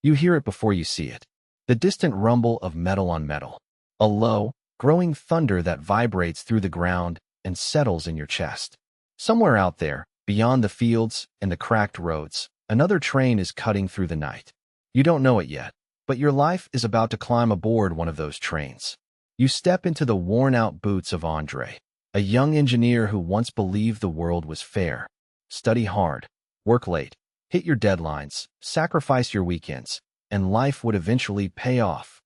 You hear it before you see it. The distant rumble of metal on metal. A low, growing thunder that vibrates through the ground and settles in your chest. Somewhere out there, beyond the fields and the cracked roads, another train is cutting through the night. You don't know it yet, but your life is about to climb aboard one of those trains. You step into the worn-out boots of André, a young engineer who once believed the world was fair. Study hard, work late, hit your deadlines, sacrifice your weekends, and life would eventually pay off.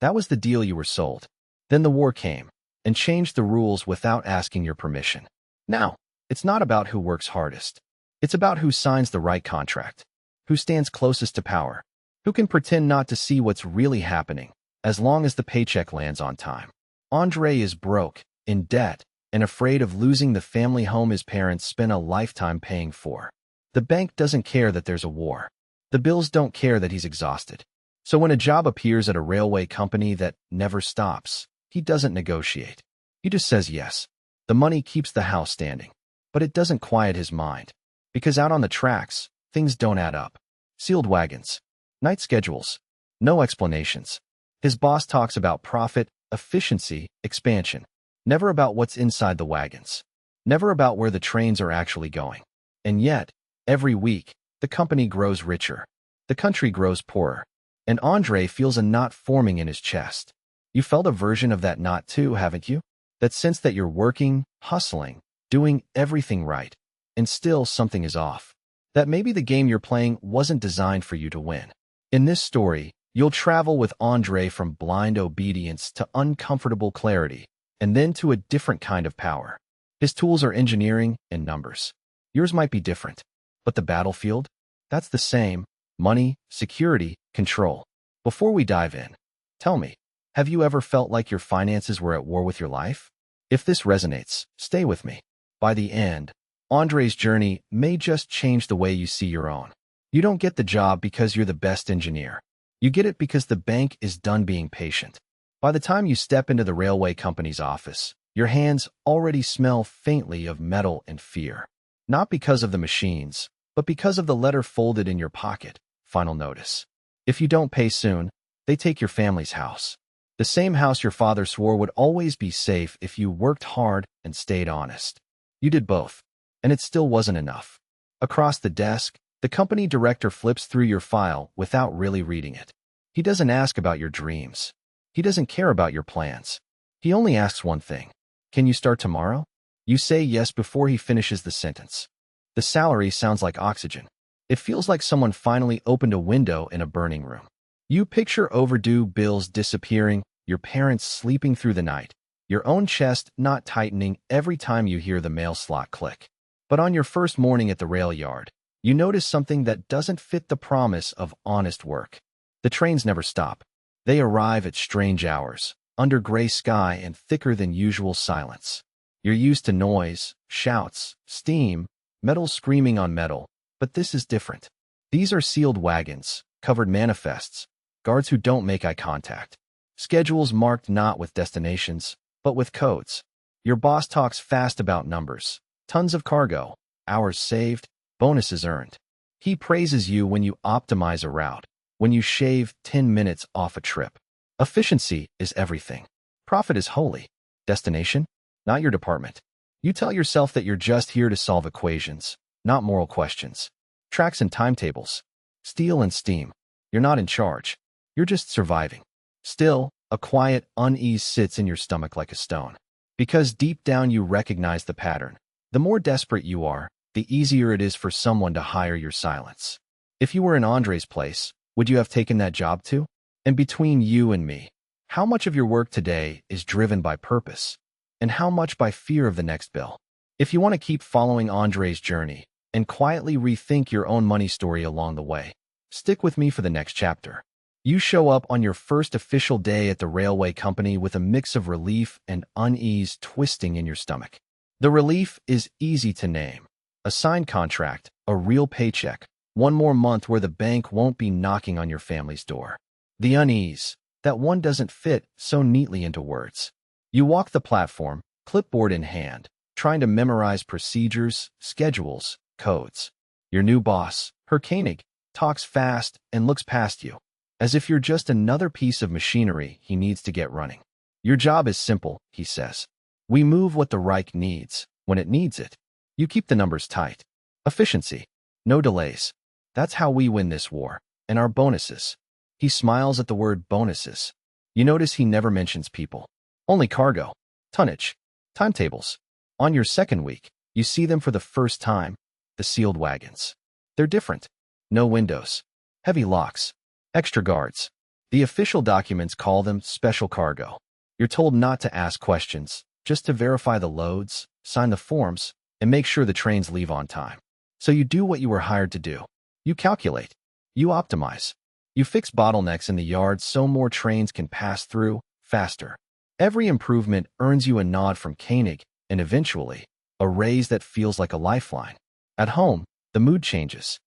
That was the deal you were sold. Then the war came and changed the rules without asking your permission. Now, it's not about who works hardest. It's about who signs the right contract, who stands closest to power, who can pretend not to see what's really happening, as long as the paycheck lands on time. André is broke, in debt, and afraid of losing the family home his parents spent a lifetime paying for. The bank doesn't care that there's a war. The bills don't care that he's exhausted. So when a job appears at a railway company that never stops, he doesn't negotiate. He just says yes. The money keeps the house standing. But it doesn't quiet his mind. Because out on the tracks, things don't add up. Sealed wagons. Night schedules. No explanations. His boss talks about profit, efficiency, expansion. Never about what's inside the wagons. Never about where the trains are actually going. And yet, every week, the company grows richer. The country grows poorer. And André feels a knot forming in his chest. You felt a version of that knot too, haven't you? That sense that you're working, hustling, doing everything right, and still something is off. That maybe the game you're playing wasn't designed for you to win. In this story, you'll travel with André from blind obedience to uncomfortable clarity, and then to a different kind of power. His tools are engineering and numbers. Yours might be different, but the battlefield? That's the same. Money, security, control. Before we dive in, tell me, have you ever felt like your finances were at war with your life? If this resonates, stay with me. By the end, André's journey may just change the way you see your own. You don't get the job because you're the best engineer. You get it because the bank is done being patient. By the time you step into the railway company's office, your hands already smell faintly of metal and fear. Not because of the machines, but because of the letter folded in your pocket. Final notice. If you don't pay soon, they take your family's house. The same house your father swore would always be safe if you worked hard and stayed honest. You did both, and it still wasn't enough. Across the desk, the company director flips through your file without really reading it. He doesn't ask about your dreams. He doesn't care about your plans. He only asks one thing. Can you start tomorrow? You say yes before he finishes the sentence. The salary sounds like oxygen. It feels like someone finally opened a window in a burning room. You picture overdue bills disappearing, your parents sleeping through the night, your own chest not tightening every time you hear the mail slot click. But on your first morning at the rail yard, you notice something that doesn't fit the promise of honest work. The trains never stop. They arrive at strange hours, under gray sky and thicker than usual silence. You're used to noise, shouts, steam, metal screaming on metal, but this is different. These are sealed wagons, covered manifests, guards who don't make eye contact, schedules marked not with destinations, but with codes. Your boss talks fast about numbers, tons of cargo, hours saved, bonuses earned. He praises you when you optimize a route, when you shave 10 minutes off a trip. Efficiency is everything. Profit is holy. Destination? Not your department. You tell yourself that you're just here to solve equations, not moral questions. Tracks and timetables. Steel and steam. You're not in charge. You're just surviving. Still, a quiet unease sits in your stomach like a stone. Because deep down you recognize the pattern. The more desperate you are, the easier it is for someone to hire your silence. If you were in André's place, would you have taken that job too? And between you and me, how much of your work today is driven by purpose? And how much by fear of the next bill? If you want to keep following André's journey and quietly rethink your own money story along the way, stick with me for the next chapter. You show up on your first official day at the railway company with a mix of relief and unease twisting in your stomach. The relief is easy to name. A signed contract, a real paycheck, one more month where the bank won't be knocking on your family's door. The unease, that one doesn't fit so neatly into words. You walk the platform, clipboard in hand, trying to memorize procedures, schedules, codes. Your new boss, her Koenig, talks fast, and looks past you, as if you're just another piece of machinery he needs to get running. Your job is simple, he says. We move what the Reich needs, when it needs it. You keep the numbers tight. Efficiency. No delays. That's how we win this war. And our bonuses. He smiles at the word bonuses. You notice he never mentions people. Only cargo, tonnage, timetables. On your second week, you see them for the first time, the sealed wagons. They're different. No windows, heavy locks, extra guards. The official documents call them special cargo. You're told not to ask questions, just to verify the loads, sign the forms, and make sure the trains leave on time. So you do what you were hired to do. You calculate. You optimize. You fix bottlenecks in the yard so more trains can pass through faster. Every improvement earns you a nod from Koenig and eventually, a raise that feels like a lifeline. At home, the mood changes.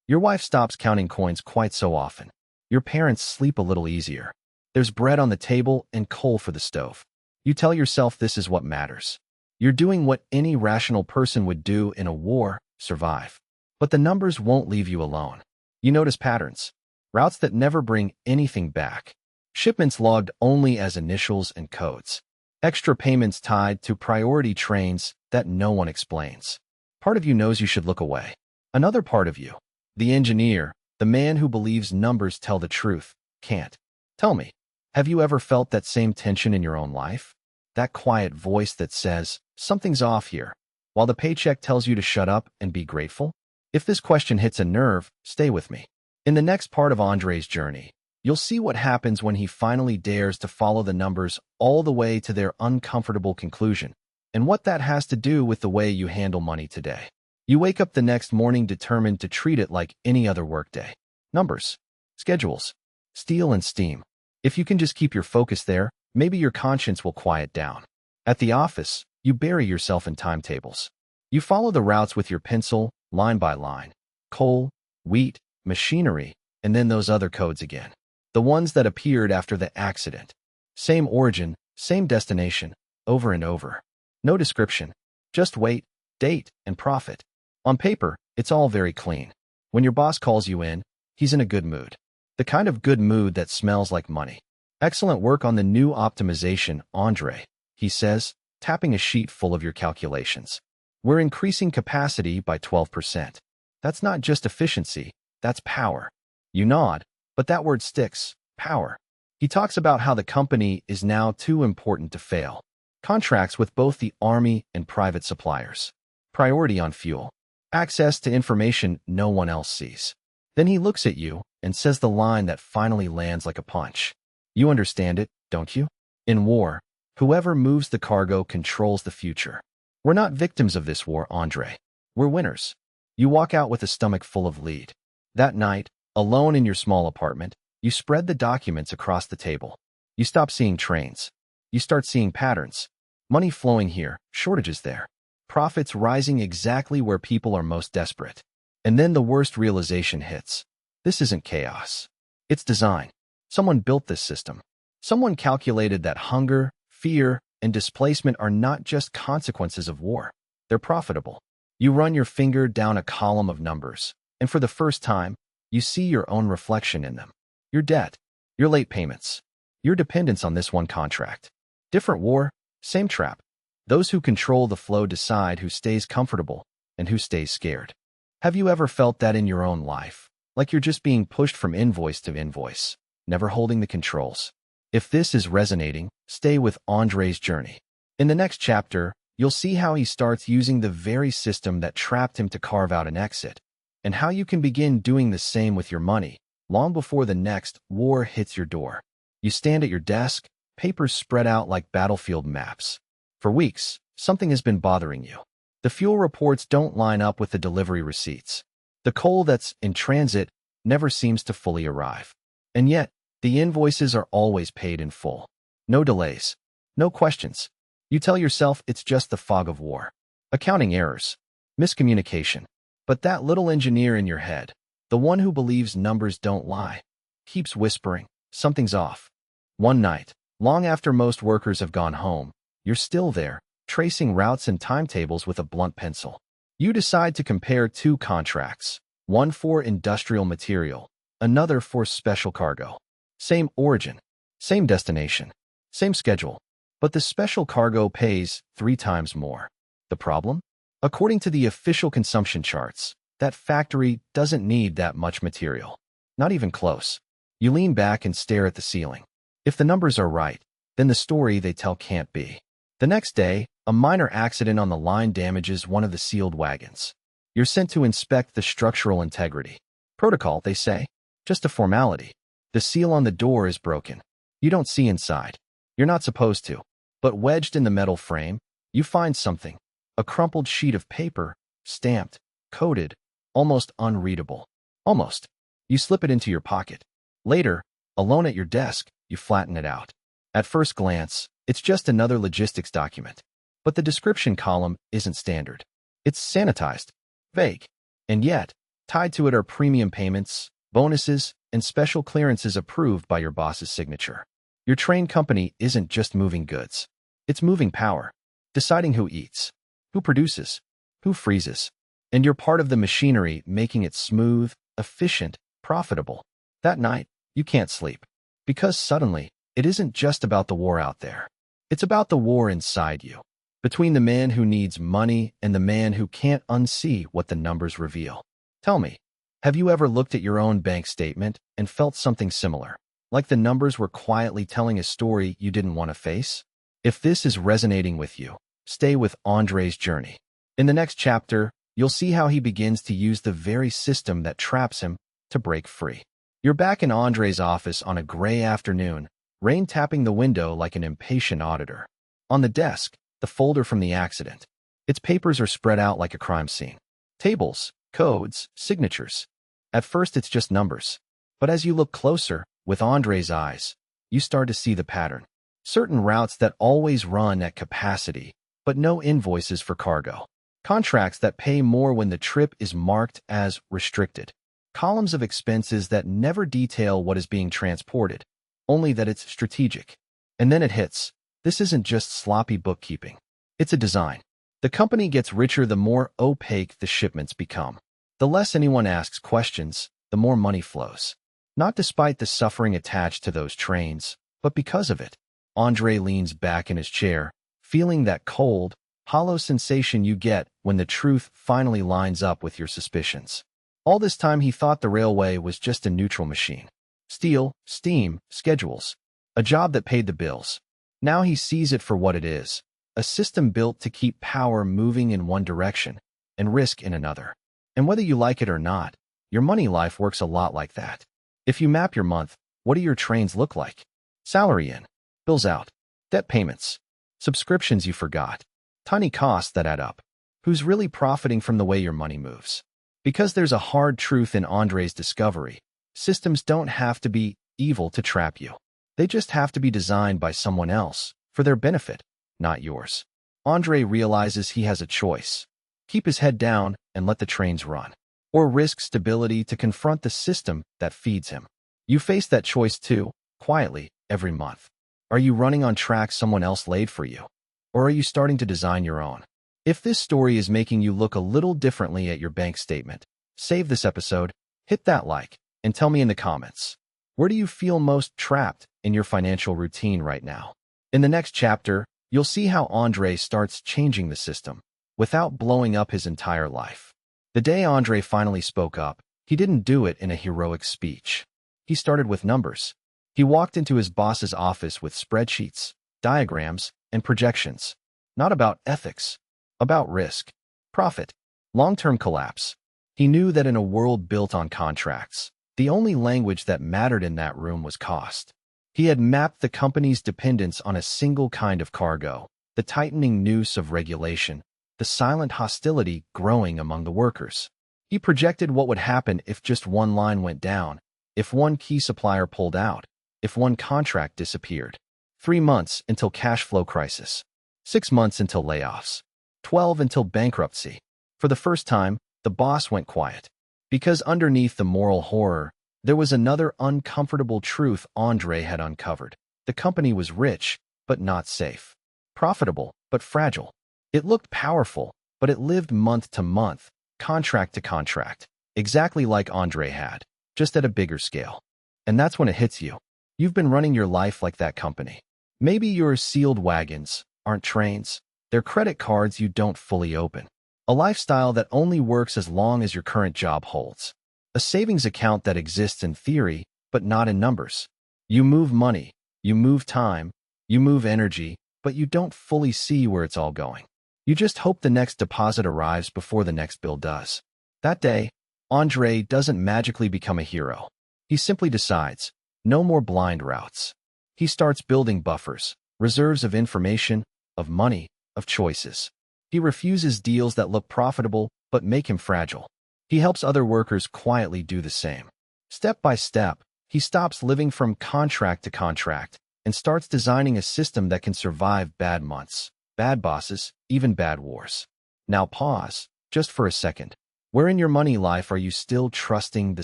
Your wife stops counting coins quite so often. Your parents sleep a little easier. There's bread on the table and coal for the stove. You tell yourself this is what matters. You're doing what any rational person would do in a war, survive. But the numbers won't leave you alone. You notice patterns. Routes that never bring anything back. Shipments logged only as initials and codes. Extra payments tied to priority trains that no one explains. Part of you knows you should look away. Another part of you, the engineer, the man who believes numbers tell the truth, can't. Tell me, have you ever felt that same tension in your own life? That quiet voice that says, something's off here, while the paycheck tells you to shut up and be grateful? If this question hits a nerve, stay with me. In the next part of Andre's journey, you'll see what happens when he finally dares to follow the numbers all the way to their uncomfortable conclusion, and what that has to do with the way you handle money today. You wake up the next morning determined to treat it like any other workday. Numbers, schedules, steel and steam. If you can just keep your focus there, maybe your conscience will quiet down. At the office, you bury yourself in timetables. You follow the routes with your pencil, line by line. Coal, wheat, machinery, and then those other codes again. The ones that appeared after the accident. Same origin, same destination, over and over. No description. Just weight, date, and profit. On paper, it's all very clean. When your boss calls you in, he's in a good mood. The kind of good mood that smells like money. Excellent work on the new optimization, André, he says, tapping a sheet full of your calculations. We're increasing capacity by 12%. That's not just efficiency, that's power. You nod, but that word sticks, power. He talks about how the company is now too important to fail. Contracts with both the Army and private suppliers. Priority on fuel. Access to information no one else sees. Then he looks at you and says the line that finally lands like a punch. You understand it, don't you? In war, whoever moves the cargo controls the future. We're not victims of this war, André. We're winners. You walk out with a stomach full of lead. That night, alone in your small apartment, you spread the documents across the table. You stop seeing trains. You start seeing patterns. Money flowing here, shortages there. Profits rising exactly where people are most desperate. And then the worst realization hits. This isn't chaos. It's design. Someone built this system. Someone calculated that hunger, fear, and displacement are not just consequences of war. They're profitable. You run your finger down a column of numbers, and for the first time, you see your own reflection in them. Your debt, your late payments, your dependence on this one contract. Different war, same trap. Those who control the flow decide who stays comfortable and who stays scared. Have you ever felt that in your own life? Like you're just being pushed from invoice to invoice, never holding the controls? If this is resonating, stay with Andre's journey. In the next chapter, you'll see how he starts using the very system that trapped him to carve out an exit, and how you can begin doing the same with your money, long before the next war hits your door. You stand at your desk, papers spread out like battlefield maps. For weeks, something has been bothering you. The fuel reports don't line up with the delivery receipts. The coal that's in transit never seems to fully arrive. And yet, the invoices are always paid in full. No delays. No questions. You tell yourself it's just the fog of war. Accounting errors. Miscommunication. But that little engineer in your head, the one who believes numbers don't lie, keeps whispering, something's off. One night, long after most workers have gone home, you're still there, tracing routes and timetables with a blunt pencil. You decide to compare two contracts. one for industrial material, another for special cargo. Same origin, same destination, same schedule, but the special cargo pays 3 times more. The problem? According to the official consumption charts, that factory doesn't need that much material. Not even close. You lean back and stare at the ceiling. If the numbers are right, then the story they tell can't be. The next day, a minor accident on the line damages one of the sealed wagons. You're sent to inspect the structural integrity. Protocol, they say. Just a formality. The seal on the door is broken. You don't see inside. You're not supposed to. But wedged in the metal frame, you find something. A crumpled sheet of paper, stamped, coded, almost unreadable. Almost. You slip it into your pocket. Later, alone at your desk, you flatten it out. At first glance, it's just another logistics document. But the description column isn't standard. It's sanitized, vague. And yet, tied to it are premium payments, bonuses, and special clearances approved by your boss's signature. Your train company isn't just moving goods. It's moving power, deciding who eats, who produces, who freezes. And you're part of the machinery making it smooth, efficient, profitable. That night, you can't sleep. Because suddenly, it isn't just about the war out there. It's about the war inside you. Between the man who needs money and the man who can't unsee what the numbers reveal. Tell me, have you ever looked at your own bank statement and felt something similar? Like the numbers were quietly telling a story you didn't want to face? If this is resonating with you, stay with Andre's journey. In the next chapter, you'll see how he begins to use the very system that traps him to break free. You're back in Andre's office on a gray afternoon, rain tapping the window like an impatient auditor. On the desk, the folder from the accident. Its papers are spread out like a crime scene. Tables, codes, signatures. At first, it's just numbers. But as you look closer, with Andre's eyes, you start to see the pattern. Certain routes that always run at capacity, but no invoices for cargo. Contracts that pay more when the trip is marked as restricted. Columns of expenses that never detail what is being transported, only that it's strategic. And then it hits. This isn't just sloppy bookkeeping. It's a design. The company gets richer the more opaque the shipments become. The less anyone asks questions, the more money flows. Not despite the suffering attached to those trains, but because of it. Andre leans back in his chair, feeling that cold, hollow sensation you get when the truth finally lines up with your suspicions. All this time he thought the railway was just a neutral machine. Steel, steam, schedules. A job that paid the bills. Now he sees it for what it is. A system built to keep power moving in one direction and risk in another. And whether you like it or not, your money life works a lot like that. If you map your month, what do your trains look like? Salary in, bills out, debt payments, subscriptions you forgot, tiny costs that add up. Who's really profiting from the way your money moves? Because there's a hard truth in Andre's discovery. Systems don't have to be evil to trap you. They just have to be designed by someone else, for their benefit, not yours. Andre realizes he has a choice. Keep his head down and let the trains run. Or risk stability to confront the system that feeds him. You face that choice too, quietly, every month. Are you running on tracks someone else laid for you? Or are you starting to design your own? If this story is making you look a little differently at your bank statement, save this episode, hit that like, and tell me in the comments. Where do you feel most trapped in your financial routine right now? In the next chapter, you'll see how Andre starts changing the system without blowing up his entire life. The day Andre finally spoke up, he didn't do it in a heroic speech. He started with numbers. He walked into his boss's office with spreadsheets, diagrams, and projections. Not about ethics, about risk, profit, long-term collapse. He knew that in a world built on contracts, the only language that mattered in that room was cost. He had mapped the company's dependence on a single kind of cargo, the tightening noose of regulation, the silent hostility growing among the workers. He projected what would happen if just one line went down, if one key supplier pulled out, if one contract disappeared. 3 months until cash flow crisis. 6 months until layoffs. 12 until bankruptcy. For the first time, the boss went quiet. Because underneath the moral horror, there was another uncomfortable truth Andre had uncovered. The company was rich, but not safe. Profitable, but fragile. It looked powerful, but it lived month to month, contract to contract. exactly like André had, just at a bigger scale. And that's when it hits you. You've been running your life like that company. Maybe your sealed wagons aren't trains. They're credit cards you don't fully open. A lifestyle that only works as long as your current job holds. A savings account that exists in theory, but not in numbers. You move money, you move time, you move energy, but you don't fully see where it's all going. You just hope the next deposit arrives before the next bill does. That day, André doesn't magically become a hero. He simply decides, no more blind routes. He starts building buffers, reserves of information, of money, of choices. He refuses deals that look profitable but make him fragile. He helps other workers quietly do the same. Step by step, he stops living from contract to contract and starts designing a system that can survive bad months, bad bosses, even bad wars. Now pause, just for a second. Where in your money life are you still trusting the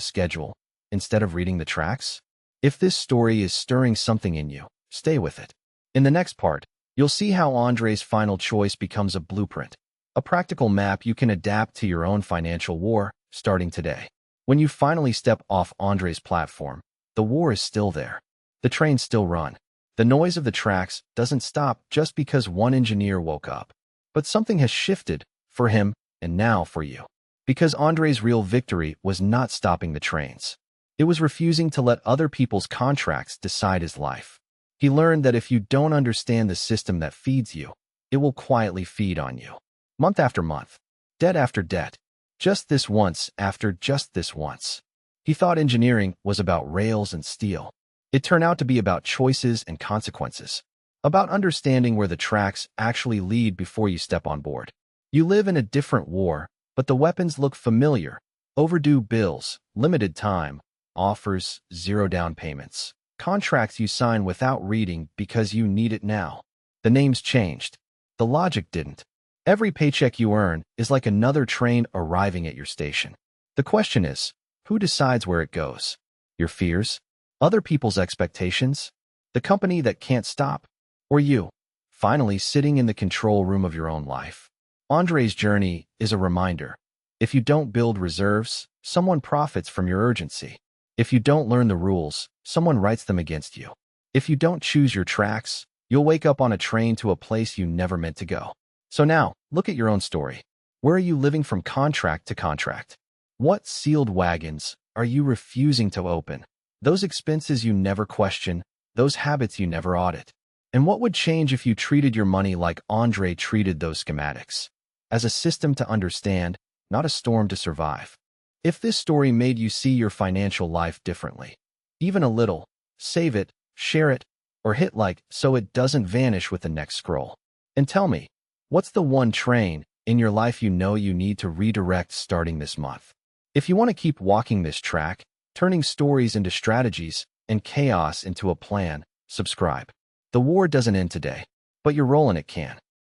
schedule instead of reading the tracks? If this story is stirring something in you, stay with it. In the next part, you'll see how André's final choice becomes a blueprint, a practical map you can adapt to your own financial war starting today. When you finally step off André's platform, the war is still there. The trains still run. The noise of the tracks doesn't stop just because one engineer woke up. But something has shifted for him and now for you. Because André's real victory was not stopping the trains. It was refusing to let other people's contracts decide his life. He learned that if you don't understand the system that feeds you, it will quietly feed on you. Month after month, debt after debt, just this once after just this once. He thought engineering was about rails and steel. It turned out to be about choices and consequences, about understanding where the tracks actually lead before you step on board. You live in a different war, but the weapons look familiar. Overdue bills, limited time, offers, zero down payments, contracts you sign without reading because you need it now. The names changed. The logic didn't. Every paycheck you earn is like another train arriving at your station. The question is, who decides where it goes? Your fears? Other people's expectations? The company that can't stop? Or you, finally sitting in the control room of your own life? André's journey is a reminder. If you don't build reserves, someone profits from your urgency. If you don't learn the rules, someone writes them against you. If you don't choose your tracks, you'll wake up on a train to a place you never meant to go. So now, look at your own story. Where are you living from contract to contract? What sealed wagons are you refusing to open? Those expenses you never question, those habits you never audit. And what would change if you treated your money like André treated those schematics? As a system to understand, not a storm to survive. If this story made you see your financial life differently, even a little, save it, share it, or hit like so it doesn't vanish with the next scroll. And tell me, what's the one train in your life you know you need to redirect starting this month? If you want to keep walking this track, turning stories into strategies and chaos into a plan, subscribe. The war doesn't end today, but your role in it can.